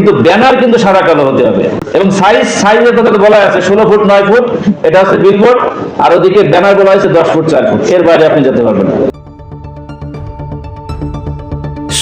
কিন্তু ব্যানার কিন্তু সাদা কালো হতে হবে। এবং সাইজের কথা বলা আছে 16 ফুট 9 ফুট, এটা হচ্ছে বিলবোর্ড, আর ওদিকে ব্যানার বলা হয়েছে 10 ফুট 4 ফুট, এর বাইরে আপনি যেতে পারবেন না।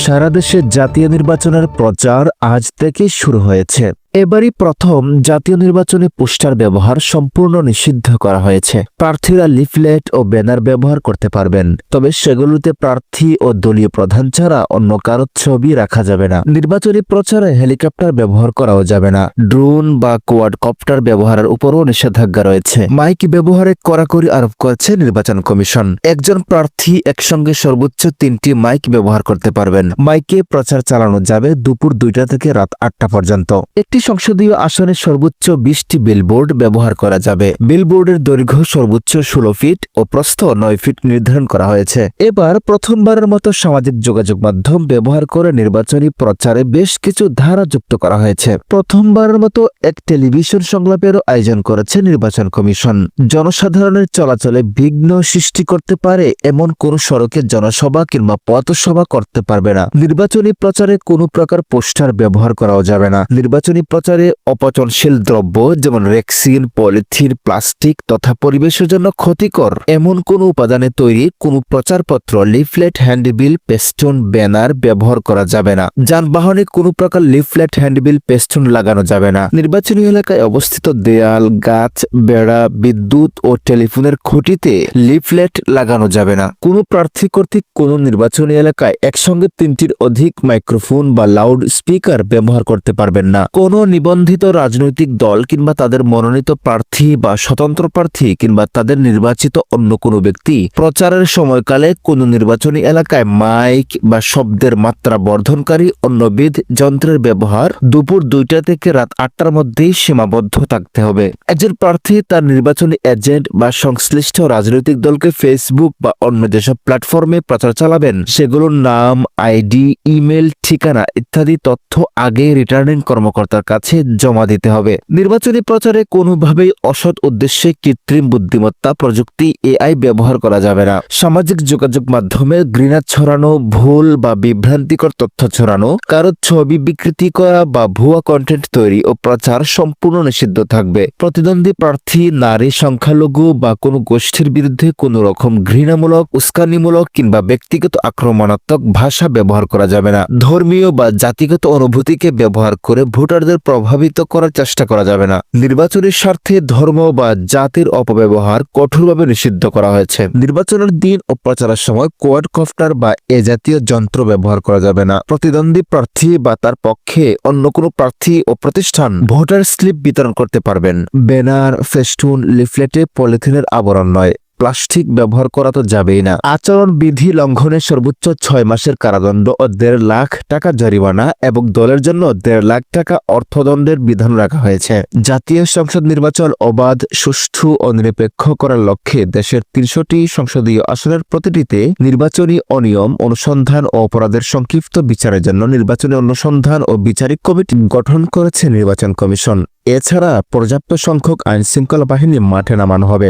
সারা দেশে জাতীয় নির্বাচনের প্রচার আজ থেকে শুরু হয়েছে। এবারই প্রথম জাতীয় নির্বাচনে পোস্টার ব্যবহার সম্পূর্ণ নিষিদ্ধ করা হয়েছে। প্রার্থীরা লিফলেট ও ব্যানার ব্যবহার করতে পারবেন, তবে সেগুলোতে প্রার্থী ও দলীয় প্রধান ছাড়া অন্য কারো ছবি রাখা যাবে না। নির্বাচনী প্রচারে হেলিকপ্টার ব্যবহার করাও যাবে না। ড্রোন বা কোয়াডকপ্টার ব্যবহারের উপরও নিষেধাজ্ঞা রয়েছে। মাইক ব্যবহারে কড়াকড়ি আরোপ করেছে নির্বাচন কমিশন। একজন প্রার্থী একসঙ্গে সর্বোচ্চ 3টি মাইক ব্যবহার করতে পারবেন। মাইকে প্রচার চালানো যাবে দুপুর 2টা থেকে রাত 8টা পর্যন্ত। একটি সংসদীয় আসনে সর্বোচ্চ 20টি বিলবোর্ড ব্যবহার করা যাবে। বিলবোর্ডের দৈর্ঘ্য সর্বোচ্চ 16 ফিট ও প্রস্থ 9 ফিট নির্ধারণ করা হয়েছে। এবার প্রথমবারের মতো সামাজিক যোগাযোগ মাধ্যম ব্যবহার করে নির্বাচনী প্রচারে বেশ কিছু ধারা যুক্ত করা হয়েছে। প্রথমবারের মতো এক টেলিভিশন সংলাপেরও আয়োজন করেছে নির্বাচন কমিশন। জনসাধারণের চলাচলে বিঘ্ন সৃষ্টি করতে পারে এমন কোন সড়কে জনসভা কিংবা পথসভা করতে পারবে না। নির্বাচনী প্রচারে কোনো প্রকার পোস্টার ব্যবহার করাও যাবে না। নির্বাচনী প্রচারে অপচনশীল দ্রব্য যেমন রেক্সিন, পলিথিন, প্লাস্টিক তথা পরিবেশের জন্য ক্ষতিকর এমন কোন উপাদানে তৈরি কোনো প্রচারপত্র, লিফলেট, হ্যান্ডবিল, পেস্টুন, ব্যানার ব্যবহার করা যাবে না। যানবাহনে কোনো প্রকার লিফলেট, হ্যান্ডবিল, পেস্টুন লাগানো যাবে না। নির্বাচনী এলাকায় অবস্থিত দেয়াল, গাছ, বেড়া, বিদ্যুৎ ও টেলিফোনের খুঁটিতে লিফলেট লাগানো যাবে না। কোনো প্রার্থী কর্তৃক কোনো নির্বাচনী এলাকায় একসঙ্গে 3টির অধিক মাইক্রোফোন বা লাউড স্পিকার ব্যবহার করতে পারবেন না। কোনো নিবন্ধিত রাজনৈতিক দল কিংবা তাদের মনোনীত প্রার্থী বা স্বতন্ত্র প্রার্থী কিংবা তাদের নির্বাচিত অন্য কোনো ব্যক্তি প্রচারের সময়কালে কোনো নির্বাচনী এলাকায় মাইক বা শব্দের মাত্রা বর্ধনকারী অন্যবিধ যন্ত্রের ব্যবহার দুপুর 2টা থেকে রাত 8টার মধ্যেই সীমাবদ্ধ থাকতে হবে। একজন প্রার্থী তার নির্বাচনী এজেন্ট বা সংশ্লিষ্ট রাজনৈতিক দলকে ফেসবুক বা অন্য যেসব প্ল্যাটফর্মে প্রচার চালাবেন সেগুলোর নাম, আইডি, ইমেল, ঠিকানা ইত্যাদি তথ্য আগে রিটার্নিং কর্মকর্তার কাছে জমা দিতে হবে। নির্বাচনী প্রচারে কোনোভাবেই অসৎ উদ্দেশ্যে কৃত্রিম বুদ্ধিমত্তা প্রযুক্তি এআই ব্যবহার করা যাবে না। সামাজিক যোগাযোগ মাধ্যমে ঘৃণা ছড়ানো, ভুল বা বিভ্রান্তিকর তথ্য ছড়ানো, কারো ছবি বিকৃতি করা বা ভুয়া কন্টেন্ট তৈরি ও প্রচার সম্পূর্ণ নিষিদ্ধ থাকবে। প্রতিদ্বন্দ্বী প্রার্থী, নারী, সংখ্যালঘু বা কোনো গোষ্ঠীর বিরুদ্ধে কোনো রকম ঘৃণামূলক, উস্কানিমূলক কিংবা ব্যক্তিগত আক্রমণাত্মক ভাষা ব্যবহার করা যাবে না। ধর্মীয় বা জাতিগত অনুভূতিকে ব্যবহার করে ভোটারদের প্রভাবিত করার চেষ্টা করা যাবে না। নির্বাচনের স্বার্থে ধর্ম বা জাতির অপব্যবহার কঠোরভাবে নিষিদ্ধ করা হয়েছে। নির্বাচনের দিন ও প্রচারের সময় কোয়াডকপ্টার বা এ জাতীয় যন্ত্র ব্যবহার করা যাবে না। প্রতিদ্বন্দ্বী প্রার্থী বা তার পক্ষে অন্য কোনো প্রার্থী ও প্রতিষ্ঠান ভোটার স্লিপ বিতরণ করতে পারবেন। ব্যানার, ফেস্টুন, লিফলেটে পলিথিনের আবরণ নয়, প্লাস্টিক ব্যবহার করা তো যাবেই না। আচরণ বিধি লঙ্ঘনে সর্বোচ্চ 6 মাসের কারাদণ্ড ও 1.5 লাখ টাকা জরিমানা এবং দলের জন্য 1.5 লাখ টাকা অর্থদণ্ডের বিধান রাখা হয়েছে। জাতীয় সংসদ নির্বাচন অবাধ, সুষ্ঠু ও নিরপেক্ষ করার লক্ষ্যে দেশের 300টি সংসদীয় আসনের প্রতিটিতে নির্বাচনী অনিয়ম অনুসন্ধান ও অপরাধের সংক্ষিপ্ত বিচারের জন্য নির্বাচনী অনুসন্ধান ও বিচারিক কমিটি গঠন করেছে নির্বাচন কমিশন। এছাড়া পর্যাপ্ত সংখ্যক আইনশৃঙ্খলা বাহিনী মাঠে নামানো হবে।